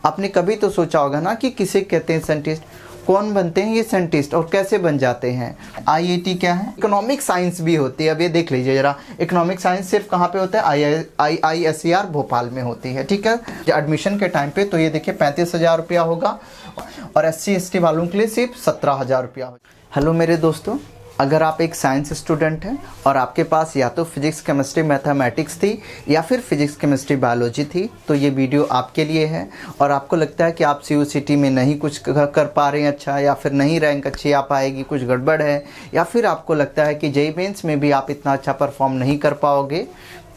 आपने कभी तो सोचा होगा ना कि किसे कहते हैं साइंटिस्ट, कौन बनते हैं ये साइंटिस्ट और कैसे बन जाते हैं। आईआईटी क्या है? इकोनॉमिक साइंस भी होती है। अब ये देख लीजिए जरा, इकोनॉमिक साइंस सिर्फ कहाँ पे होता है? IISER भोपाल में होती है। ठीक है, एडमिशन के टाइम पे तो ये देखिए 35,000 रुपया होगा और SC ST वालों के लिए सिर्फ 17,000 रुपया होगा। हेलो मेरे दोस्तों, अगर आप एक साइंस स्टूडेंट हैं और आपके पास या तो फिजिक्स केमिस्ट्री मैथमेटिक्स थी या फिर फिजिक्स केमिस्ट्री बायोलॉजी थी, तो ये वीडियो आपके लिए है। और आपको लगता है कि आप CUCT में नहीं कुछ कर पा रहे हैं अच्छा, या फिर नहीं रैंक अच्छी आ पाएगी, कुछ गड़बड़ है, या फिर आपको लगता है कि JEE मेंस में भी आप इतना अच्छा परफॉर्म नहीं कर पाओगे,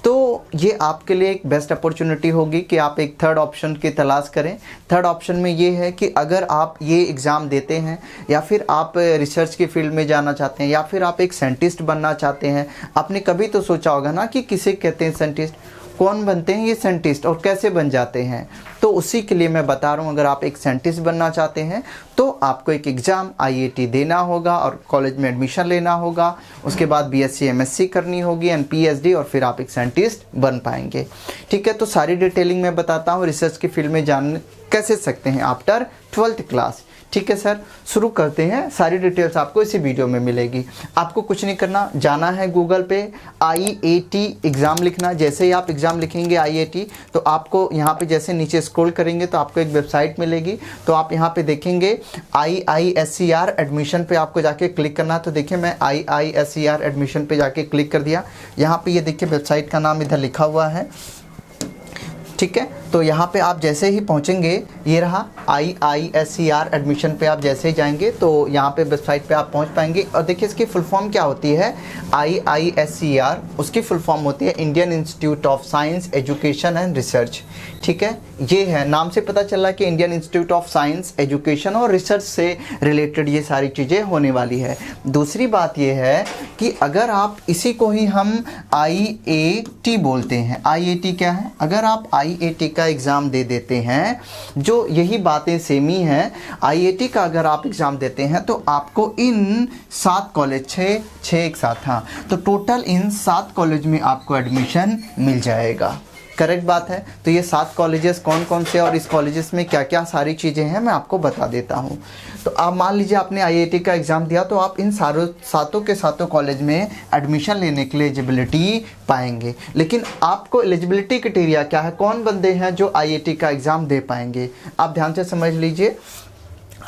तो ये आपके लिए एक बेस्ट अपॉर्चुनिटी होगी कि आप एक थर्ड ऑप्शन की तलाश करें। थर्ड ऑप्शन में ये है कि अगर आप ये एग्ज़ाम देते हैं या फिर आप रिसर्च की फील्ड में जाना चाहते हैं या फिर आप एक साइंटिस्ट बनना चाहते हैं, आपने कभी तो सोचा होगा ना कि किसे कहते हैं साइंटिस्ट, कौन बनते हैं ये साइंटिस्ट और कैसे बन जाते हैं। तो उसी के लिए मैं बता रहा हूँ, अगर आप एक साइंटिस्ट बनना चाहते हैं तो आपको एक एग्ज़ाम IIT देना होगा और कॉलेज में एडमिशन लेना होगा। उसके बाद BSc MSc करनी होगी एंड PhD, और फिर आप एक साइंटिस्ट बन पाएंगे। ठीक है, तो सारी डिटेलिंग मैं बताता हूँ रिसर्च की फील्ड में जान कैसे सकते हैं आफ्टर 12th क्लास। ठीक है सर, शुरू करते हैं। सारी डिटेल्स आपको इसी वीडियो में मिलेगी। आपको कुछ नहीं करना, जाना है गूगल पे IIT एग्ज़ाम लिखना। जैसे ही आप एग्ज़ाम लिखेंगे IIT, तो आपको यहाँ पे जैसे नीचे स्क्रॉल करेंगे तो आपको एक वेबसाइट मिलेगी। तो आप यहाँ पे देखेंगे IISER एडमिशन पे आपको जाके क्लिक करना। तो देखिए मैं IISER एडमिशन पे जाके क्लिक कर दिया। यहाँ पे ये देखिए वेबसाइट का नाम इधर लिखा हुआ है। ठीक है, तो यहाँ पे आप जैसे ही पहुँचेंगे, ये रहा IISER एडमिशन पे आप जैसे ही जाएंगे तो यहाँ पे वेबसाइट पे आप पहुँच पाएंगे। और देखिए इसकी फुल फॉर्म क्या होती है। IISER, उसकी फुल फॉर्म होती है Indian institute of science education and research. ठीक है, ये है, नाम से पता चला कि Indian institute of science education और रिसर्च से रिलेटेड ये सारी चीज़ें होने वाली है। दूसरी बात ये है कि अगर आप इसी को ही हम IIT बोलते हैं। IIT क्या है? अगर आप IIT का एग्ज़ाम दे देते हैं, जो यही बातें सेम ही हैं, IIT का अगर आप एग्ज़ाम देते हैं तो आपको इन 7 कॉलेज, 6 एक साथ, हाँ, तो टोटल इन 7 कॉलेज में आपको एडमिशन मिल जाएगा। करेक्ट बात है। तो ये 7 कॉलेजेस कौन कौन से और इस कॉलेजेस में क्या क्या सारी चीज़ें हैं मैं आपको बता देता हूँ। तो आप मान लीजिए आपने IIT का एग्ज़ाम दिया, तो आप इन सातों के सातों कॉलेज में एडमिशन लेने के लिए एलिजिबिलिटी पाएंगे। लेकिन आपको एलिजिबिलिटी क्राइटेरिया क्या है, कौन बंदे हैं जो IIT का एग्ज़ाम दे पाएंगे, आप ध्यान से समझ लीजिए।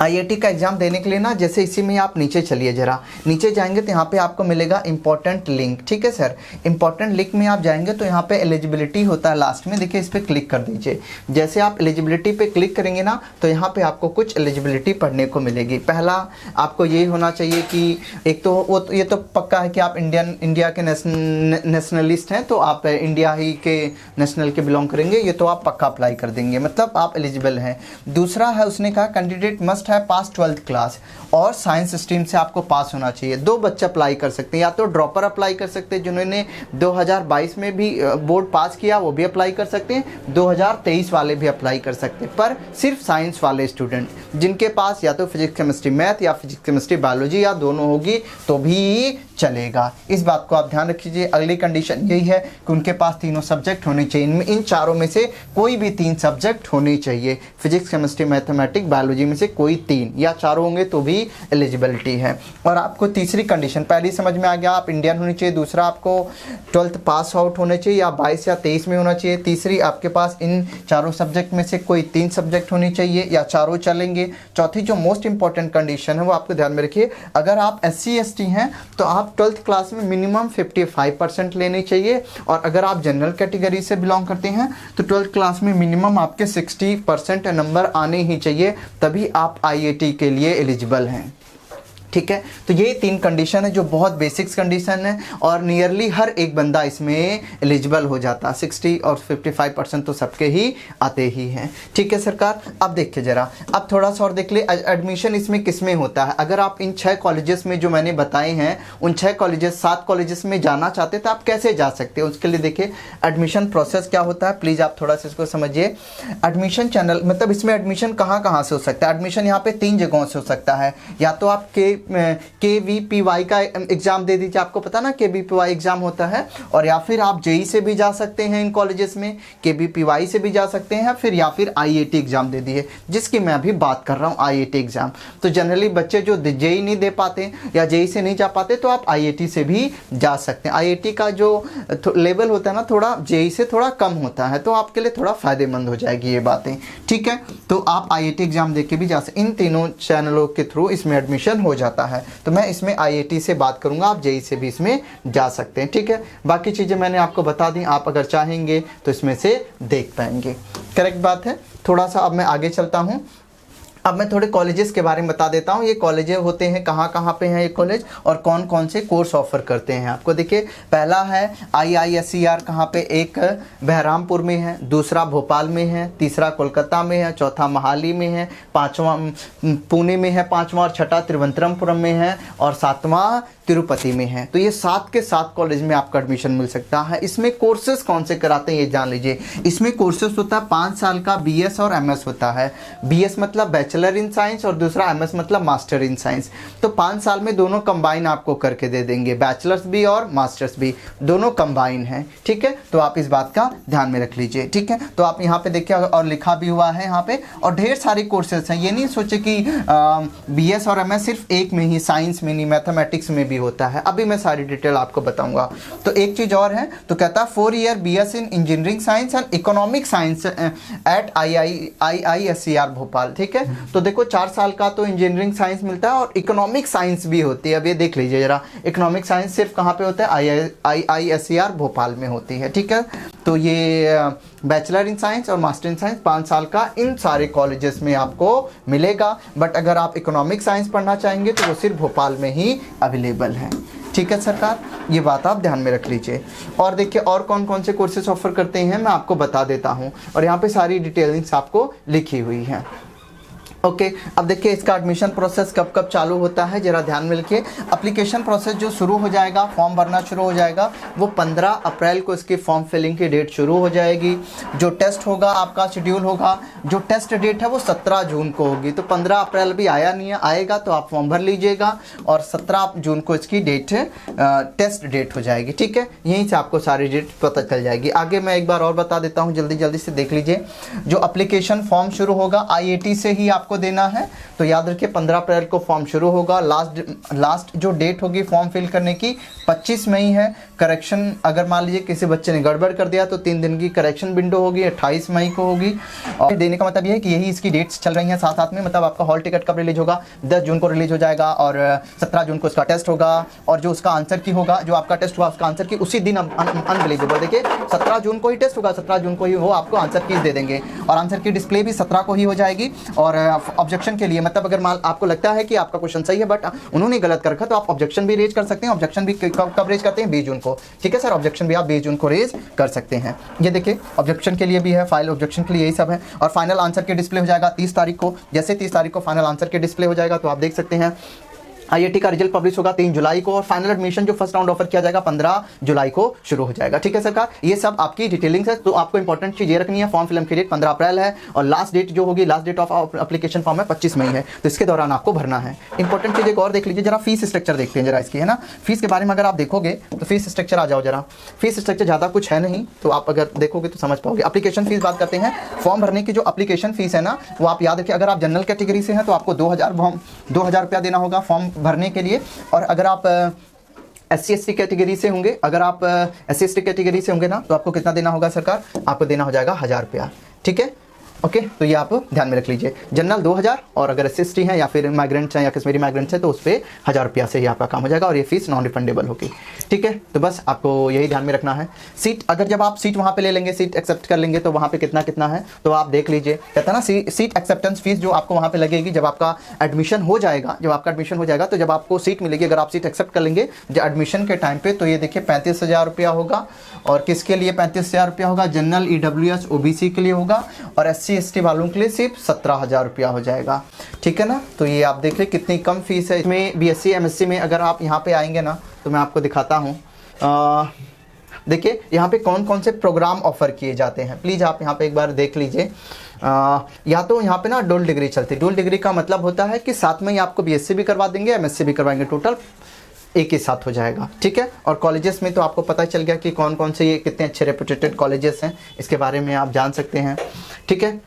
IIT का एग्ज़ाम देने के लिए ना, जैसे इसी में आप नीचे चलिए, ज़रा नीचे जाएंगे तो यहाँ पे आपको मिलेगा इंपॉर्टेंट लिंक। ठीक है सर, इंपॉर्टेंट लिंक में आप जाएंगे तो यहाँ पे एलिजिबिलिटी होता है लास्ट में, देखिए इस पर क्लिक कर दीजिए। जैसे आप एलिजिबिलिटी पे क्लिक करेंगे ना, तो यहाँ पे आपको कुछ एलिजिबिलिटी पढ़ने को मिलेगी। पहला आपको ये होना चाहिए कि एक तो ये तो पक्का है कि आप इंडिया के नेशनलिस्ट हैं, तो आप इंडिया ही के नेशनल के बिलोंग करेंगे, ये तो आप पक्का अप्लाई कर देंगे, मतलब आप एलिजिबल हैं। दूसरा है, उसने कहा कैंडिडेट मस्ट है पास 12th क्लास, और साइंस स्ट्रीम से आपको पास होना चाहिए। 2 बच्चे अप्लाई कर सकते हैं, या तो ड्रॉपर अप्लाई कर सकते हैं जिन्होंने 2022 में भी बोर्ड पास किया, वो भी अप्लाई कर सकते हैं, 2023 वाले भी अप्लाई कर सकते हैं, पर सिर्फ साइंस वाले स्टूडेंट जिनके पास या तो फिजिक्स केमिस्ट्री मैथ या फिजिक्स केमिस्ट्री बायोलॉजी या दोनों होगी तो भी चलेगा। इस बात को आप ध्यान रखिए। अगली कंडीशन यही है कि उनके पास तीनों सब्जेक्ट होने चाहिए, इनमें इन चारों में से कोई भी 3 सब्जेक्ट होने चाहिए। फिजिक्स केमिस्ट्री मैथमेटिक्स बायोलॉजी में से कोई 3 या चारों होंगे तो भी एलिजिबिलिटी है। और आपको तीसरी कंडीशन पहली समझ में आ गया, आप इंडियन होने चाहिए। दूसरा आपको 12th पास आउट होने चाहिए या 22 या 23 में होना चाहिए। तीसरी आपके पास इन चारों सब्जेक्ट में से कोई 3 सब्जेक्ट होनी चाहिए या चारों चलेंगे। चौथी जो मोस्ट इंपॉर्टेंट कंडीशन है वो आपको ध्यान में रखिए, अगर आप SC ST हैं तो आप 12th क्लास में मिनिमम 55% लेनी चाहिए, और अगर आप जनरल कैटेगरी से बिलोंग करते हैं तो 12th क्लास में मिनिमम आपके 60% नंबर आने ही चाहिए, तभी आप IIT के लिए एलिजिबल हैं। ठीक है, तो ये 3 कंडीशन है जो बहुत बेसिक्स कंडीशन है और नियरली हर एक बंदा इसमें एलिजिबल हो जाता है। 60 और 55% तो सबके ही आते ही हैं। ठीक है सरकार, अब देखिए ज़रा, अब थोड़ा सा और देख ले एडमिशन इसमें किस में होता है। अगर आप इन 6 कॉलेजेस में जो मैंने बताए हैं उन 6 कॉलेजेस 7 कॉलेजेस में जाना चाहते हैं तो आप कैसे जा सकते हैं, उसके लिए देखिए एडमिशन प्रोसेस क्या होता है। प्लीज़ आप थोड़ा सा इसको समझिए। एडमिशन चैनल मतलब इसमें एडमिशन कहाँ कहाँ से हो सकता है। एडमिशन यहाँ पे 3 जगहों से हो सकता है, या तो आपके KVPY का एग्ज़ाम दे दीजिए, आपको पता ना KVPY एग्ज़ाम होता है। और या फिर आप JEE से भी जा सकते हैं इन कॉलेजेस में, KVPY से भी जा सकते हैं, फिर या फिर IIT एग्ज़ाम दे दिए, जिसकी मैं अभी बात कर रहा हूँ IIT एग्ज़ाम। तो जनरली बच्चे जो JEE नहीं दे पाते या JEE से नहीं जा पाते तो आप IIT से भी जा सकते हैं। IIT का जो लेवल होता है ना थोड़ा JEE से थोड़ा कम होता है, तो आपके लिए थोड़ा फ़ायदेमंद हो जाएगी ये बातें, ठीक है। तो आप IIT एग्ज़ाम दे के भी जा सकते, इन तीनों चैनलों के थ्रू इसमें एडमिशन हो जाता है। तो मैं इसमें IIT से बात करूंगा, आप JEE से भी इसमें जा सकते हैं, ठीक है। बाकी चीज़ें मैंने आपको बता दी, आप अगर चाहेंगे तो इसमें से देख पाएंगे, करेक्ट बात है। थोड़ा सा अब मैं आगे चलता हूँ। अब मैं थोड़े कॉलेजेस के बारे में बता देता हूँ। ये कॉलेजेस होते हैं कहाँ कहाँ पे हैं ये कॉलेज और कौन कौन से कोर्स ऑफर करते हैं आपको। देखिए पहला है IISER, कहाँ पे, एक बहरामपुर में है, दूसरा भोपाल में है, तीसरा कोलकाता में है, चौथा मोहाली में है, पाँचवा पुणे में है, पाँचवा और छठा तिरुवनंतपुरम में है और सातवां तिरुपति में है। तो ये 7 के 7 कॉलेज में आपका एडमिशन मिल सकता है। इसमें कोर्सेज कौन से कराते हैं ये जान लीजिए। इसमें कोर्सेज होता है 5 साल का, BS और MS होता है। BS मतलब बैचलर इन साइंस और दूसरा MS मतलब मास्टर इन साइंस। तो 5 साल में दोनों कंबाइन आपको करके दे देंगे, बैचलर्स भी और मास्टर्स भी, दोनों कंबाइन है, ठीक है। तो आप इस बात का ध्यान में रख लीजिए, ठीक है। तो आप यहाँ पे देखिए और लिखा भी हुआ है यहाँ पे, और ढेर सारी कोर्सेज हैं। ये नहीं सोचे कि BS और MS सिर्फ एक में ही, साइंस में नहीं, मैथमेटिक्स में भी होता है। अभी मैं सारी डिटेल आपको बताऊंगा। तो एक चीज और है, तो कहता है 4 year BS in engineering science and economic science at IISER Bhopal, ठीक है। तो देखो 4 साल का तो इंजीनियरिंग साइंस मिलता है और इकोनॉमिक साइंस भी होती है। अब ये देख लीजिए जरा, इकोनॉमिक साइंस सिर्फ कहाँ पे होता है, IISER भोपाल में होती है, ठीक है। तो ये बैचलर इन साइंस और मास्टर इन साइंस 5 साल का इन सारे कॉलेजेस में आपको मिलेगा। बट अगर आप इकोनॉमिक साइंस पढ़ना चाहेंगे तो वो सिर्फ भोपाल में ही अवेलेबल है, ठीक है सरकार। ये बात आप ध्यान में रख लीजिए। और देखिए और कौन कौन से कोर्सेज ऑफर करते हैं मैं आपको बता देता हूँ, और यहाँ पे सारी डिटेलिंग्स आपको लिखी हुई है। ओके अब देखिए इसका एडमिशन प्रोसेस कब कब चालू होता है, जरा ध्यान में रखिए। एप्लीकेशन प्रोसेस जो शुरू हो जाएगा, फॉर्म भरना शुरू हो जाएगा, वो 15 अप्रैल को इसकी फॉर्म फिलिंग की डेट शुरू हो जाएगी। जो टेस्ट होगा आपका शेड्यूल होगा, जो टेस्ट डेट है वो 17 जून को होगी। तो 15 अप्रैल भी आया नहीं है, आएगा तो आप फॉर्म भर लीजिएगा, और 17 जून को इसकी डेट टेस्ट डेट हो जाएगी, ठीक है। यहीं से आपको सारी डेट पता चल जाएगी। आगे मैं एक बार और बता देता हूँ, जल्दी जल्दी से देख लीजिए। जो एप्लीकेशन फॉर्म शुरू होगा IIT से ही आपको देना है, तो याद रखिए 15 अप्रैल को फॉर्म शुरू होगा। लास्ट जो डेट होगी फॉर्म फिल करने की 25 मई है। करेक्शन अगर मान लीजिए किसी बच्चे ने गड़बड़ कर दिया तो 3 दिन की करेक्शन विंडो होगी, 28 मई को होगी। और देने का मतलब ये है कि यही इसकी डेट्स चल रही हैं साथ साथ में। मतलब आपका हॉल टिकट कब रिलीज होगा, 10 जून को रिलीज हो जाएगा, और 17 जून को उसका टेस्ट होगा, और जो उसका आंसर की होगा, जो आपका टेस्ट हुआ उसका आंसर की उसी दिन अनबिलीवेबल। देखिए 17 जून को ही टेस्ट होगा, 17 जून को ही वो आपको आंसर कीज दे देंगे, और आंसर की डिस्प्ले भी 17 को ही हो जाएगी। और ऑब्जेक्शन के लिए, मतलब अगर आपको लगता है कि आपका क्वेश्चन सही है बट उन्होंने गलत कर रखा, तो आप ऑब्जेक्शन भी रेज कर सकते हैं। ऑब्जेक्शन भी कब रेज करते हैं, 20 जून को, ठीक है सर। ऑब्जेक्शन भी आप 20 जून को रेज कर सकते हैं। ये देखिए ऑब्जेक्शन के लिए भी है, फाइल ऑब्जेक्शन के लिए यही सब है। और फाइनल आंसर के डिस्प्ले हो जाएगा 30 तारीख को। जैसे 30 तारीख को फाइनल आंसर के डिस्प्ले हो जाएगा तो आप देख सकते हैं IIT का रिजल्ट पब्लिश होगा 3 जुलाई को, और फाइनल एडमिशन जो फर्स्ट राउंड ऑफर किया जाएगा 15 जुलाई को शुरू हो जाएगा, ठीक है सरकार। ये सब आपकी डिटेलिंग्स है। तो आपको इंपॉर्टेंट चीज़ ये रखनी है, फॉर्म फिलअप की डेट 15 अप्रैल है, और लास्ट डेट जो होगी, last date of application form है 25 मई है। तो इसके दौरान आपको भरना है। इंपॉर्टेंट चीज़ एक और देख लीजिए, जरा फीस स्ट्रक्चर देखते हैं जरा इसकी, है ना। फीस के बारे में अगर आप देखोगे तो फीस स्ट्रक्चर आ जाओ जरा। फीस स्ट्रक्चर ज़्यादा कुछ है नहीं, तो आप अगर देखोगे तो समझ पाओगे। एप्लीकेशन फीस बात करते हैं, फॉर्म भरने की जो एप्लीकेशन फीस है ना, वो आप याद रखिए। अगर आप जनरल कैटेगरी से हैं तो आपको 2000 रुपया देना होगा फॉर्म भरने के लिए। और अगर आप SC/ST कैटेगरी से होंगे, अगर आप SC/ST कैटेगरी से होंगे ना, तो आपको कितना देना होगा सरकार, आपको देना हो जाएगा 1000 रुपया, ठीक है। ओके तो ये आप ध्यान में रख लीजिए। जनरल 2000, और अगर SC/ST हैं या फिर माइग्रेंट्स हैं या कश्मीरी माइग्रेंट्स हैं तो उस पर 1000 रुपया से ही आपका काम हो जाएगा, और ये फीस नॉन रिफंडेबल होगी, ठीक है। तो बस आपको यही ध्यान में रखना है। सीट, अगर जब आप सीट वहाँ पे ले लेंगे, सीट एक्सेप्ट कर लेंगे, तो वहाँ पे कितना कितना है तो आप देख लीजिए। कहता है ना सीट एक्सेप्टेंस फीस जो आपको वहाँ पे लगेगी जब आपका एडमिशन हो जाएगा, तो जब आपको सीट मिलेगी, अगर आप सीट एक्सेप्ट कर लेंगे जब एडमिशन के टाइम पे, तो ये देखिए 35,000 रुपया होगा। और किसके लिए 35,000 रुपया होगा, जनरल EWS OBC के लिए होगा, और SC/ST वालों के लिए सिर्फ 17,000 रुपया हो जाएगा, ठीक है ना। तो ये आप देख रहे कितनी कम फीस है इसमें। BSc MSc में अगर आप यहाँ पे आएंगे ना, तो मैं आपको दिखाता हूँ। देखिए यहाँ पे कौन कौन से प्रोग्राम ऑफर किए जाते हैं, प्लीज़ आप यहाँ पे एक बार देख लीजिए। या तो यहाँ पे ना डुअल डिग्री चलती है। डुअल डिग्री का मतलब होता है कि साथ में ही आपको बीएससी भी करवा देंगे, एमएससी भी करवाएंगे, टोटल एक ही साथ हो जाएगा, ठीक है। और कॉलेजेस में तो आपको पता चल गया कि कौन कौन से ये कितने अच्छे रेपुटेटेड कॉलेजेस हैं, इसके बारे में आप जान सकते हैं, ठीक है।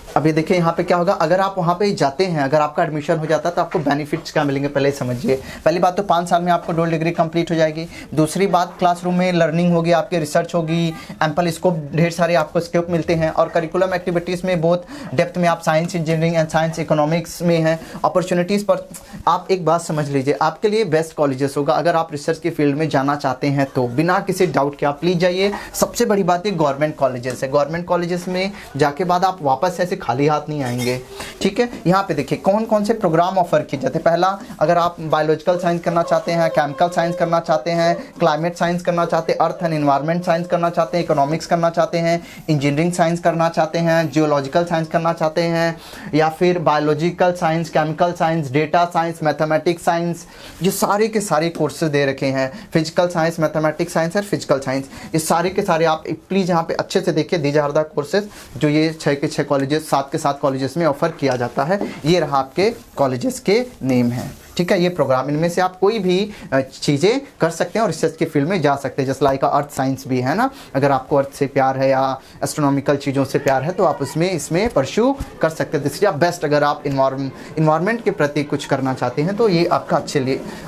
अभी देखिए यहाँ पे क्या होगा, अगर आप वहाँ पे जाते हैं, अगर आपका एडमिशन हो जाता है तो आपको बेनिफिट्स क्या मिलेंगे पहले समझिए। पहली बात तो 5 साल में आपको डुअल डिग्री कंप्लीट हो जाएगी। दूसरी बात, क्लासरूम में लर्निंग होगी, आपकी रिसर्च होगी, एम्पल स्कोप, ढेर सारे आपको स्कोप मिलते हैं। और करिकुलम एक्टिविटीज़ में बहुत डेप्थ में आप science engineering and science economics में हैं। अपॉर्चुनिटीज़ पर आप एक बात समझ लीजिए, आपके लिए बेस्ट कॉलेजेस होगा अगर आप रिसर्च की फील्ड में जाना चाहते हैं तो बिना किसी डाउट के आप प्लीज जाइए। सबसे बड़ी बात ये गवर्नमेंट कॉलेजेस है, गवर्नमेंट कॉलेजेस में जाके बाद आप वापस ऐसे खाली हाथ नहीं आएंगे, ठीक है। यहाँ पे देखिए कौन कौन से प्रोग्राम ऑफर किए जाते हैं। पहला, अगर आप बायोलॉजिकल साइंस करना चाहते हैं, केमिकल साइंस करना चाहते हैं, क्लाइमेट साइंस करना चाहते हैं, अर्थ एंड एनवायरनमेंट साइंस करना चाहते हैं, इकोनॉमिक्स करना चाहते हैं, इंजीनियरिंग साइंस करना चाहते हैं, जियोलॉजिकल साइंस करना चाहते हैं, या फिर biological science, chemical science, data science, mathematics science, ये सारे के सारे कोर्सेज दे रखे हैं। फिजिकल साइंस, मैथमेटिक्स साइंस और फिजिकल साइंस, ये सारे के सारे आप प्लीज़ यहाँ पे अच्छे से देखिए। दीज आर द कोर्सेज जो ये 6 के 6 कॉलेजेस, 7 के 7 कॉलेजेस में ऑफर किया जाता है। ये रहा आपके कॉलेजेस के नेम है, ठीक है। ये प्रोग्राम, इनमें से आप कोई भी चीज़ें कर सकते हैं और रिसर्च की फील्ड में जा सकते हैं। जैसे लाइक अर्थ साइंस भी है ना, अगर आपको अर्थ से प्यार है या एस्ट्रोनॉमिकल चीज़ों से प्यार है तो आप इसमें परस्यू कर सकते हैं। This is best. अगर आप इन्वायरमेंट के प्रति कुछ करना चाहते हैं तो ये आपका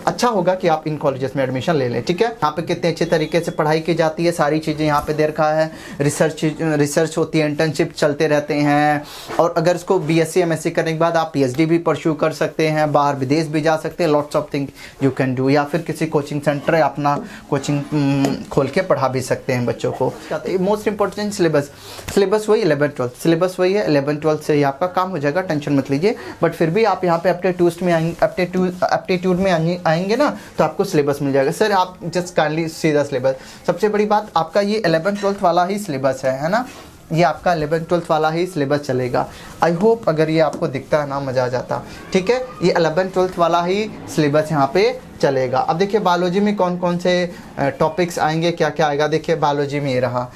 अच्छा होगा कि आप इन कॉलेजेस में एडमिशन ले लें, ठीक है। यहाँ पे कितने अच्छे तरीके से पढ़ाई की जाती है, सारी चीज़ें यहाँ पे दे रखा है। रिसर्च होती है, इंटर्नशिप चलते रहते हैं, और अगर इसको बीएससी एमएससी करने के बाद आप पीएचडी भी परस्यू कर सकते हैं, बाहर विदेश भी जा सकते हैं। Lots of thing you can do. या फिर किसी कोचिंग सेंटर है अपना कोचिंग खोल के पढ़ा भी सकते हैं बच्चों को। मोस्ट इंपॉर्टेंट सिलेबस वही 11th 12th सिलेबस वही है। 11th 12th से ही आपका काम हो जाएगा, टेंशन मत लीजिए। बट फिर भी आप यहाँ पे एप्टीट्यूड में आएंगे ना तो आपको सिलेबस मिल जाएगा। सर आप जस्ट काइंडली सीधा सिलेबस, सबसे बड़ी बात आपका ये 11th 12th वाला ही सिलेबस है ना, ये आपका 11th 12th वाला ही सिलेबस चलेगा। आई होप अगर ये आपको दिखता है ना मज़ा आ जाता, ठीक है। ये 11th 12th वाला ही सिलेबस यहाँ पे चलेगा। अब देखिए बायोलॉजी में कौन कौन से टॉपिक्स आएंगे, क्या क्या आएगा। देखिए बायोलॉजी में ये रहा,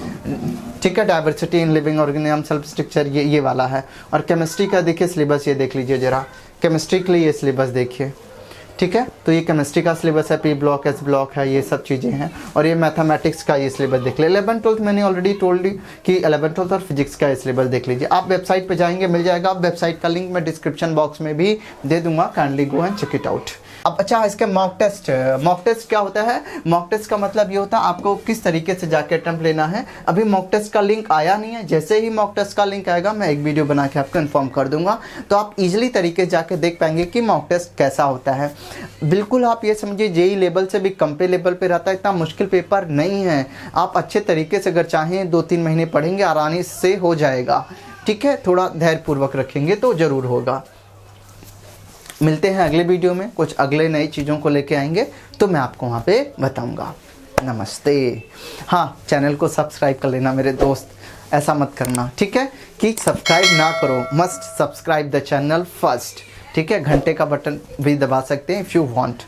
ठीक है, diversity in living organism, self structure, ये वाला है। और केमिस्ट्री का देखिए सिलेबस, ये देख लीजिए ज़रा, केमिस्ट्री के लिए ये सिलेबस देखिए, ठीक है। तो ये केमिस्ट्री का सिलेबस है, पी ब्लॉक, एस ब्लॉक है, ये सब चीज़ें हैं। और ये मैथमेटिक्स का ये सिलेबस देख ले। 11th 12th मैंने ऑलरेडी टोल्ड कि 11th 12th और फिजिक्स का ये सिलेबस देख लीजिए। आप वेबसाइट पे जाएंगे मिल जाएगा। आप वेबसाइट का लिंक मैं डिस्क्रिप्शन बॉक्स में भी दे दूंगा, kindly go and check it out. अब अच्छा, इसके मॉक टेस्ट क्या होता है। मॉक टेस्ट का मतलब ये होता है आपको किस तरीके से जाके अटेम्प्ट लेना है। अभी मॉक टेस्ट का लिंक आया नहीं है, जैसे ही मॉक टेस्ट का लिंक आएगा मैं एक वीडियो बना के आपको इन्फॉर्म कर दूंगा, तो आप इजीली तरीके से जाके देख पाएंगे कि मॉक टेस्ट कैसा होता है। बिल्कुल आप ये समझिए जेई लेवल से भी कम पे लेवल पे रहता है, इतना मुश्किल पेपर नहीं है। आप अच्छे तरीके से अगर चाहें 2-3 महीने पढ़ेंगे आसानी से हो जाएगा, ठीक है। थोड़ा धैर्यपूर्वक रखेंगे तो ज़रूर होगा। मिलते हैं अगले वीडियो में, कुछ अगले नई चीज़ों को लेके आएंगे तो मैं आपको वहाँ पे बताऊँगा। नमस्ते। हाँ, चैनल को सब्सक्राइब कर लेना मेरे दोस्त, ऐसा मत करना, ठीक है, कि सब्सक्राइब ना करो। Must subscribe the channel first, ठीक है। घंटे का बटन भी दबा सकते हैं इफ़ यू वांट।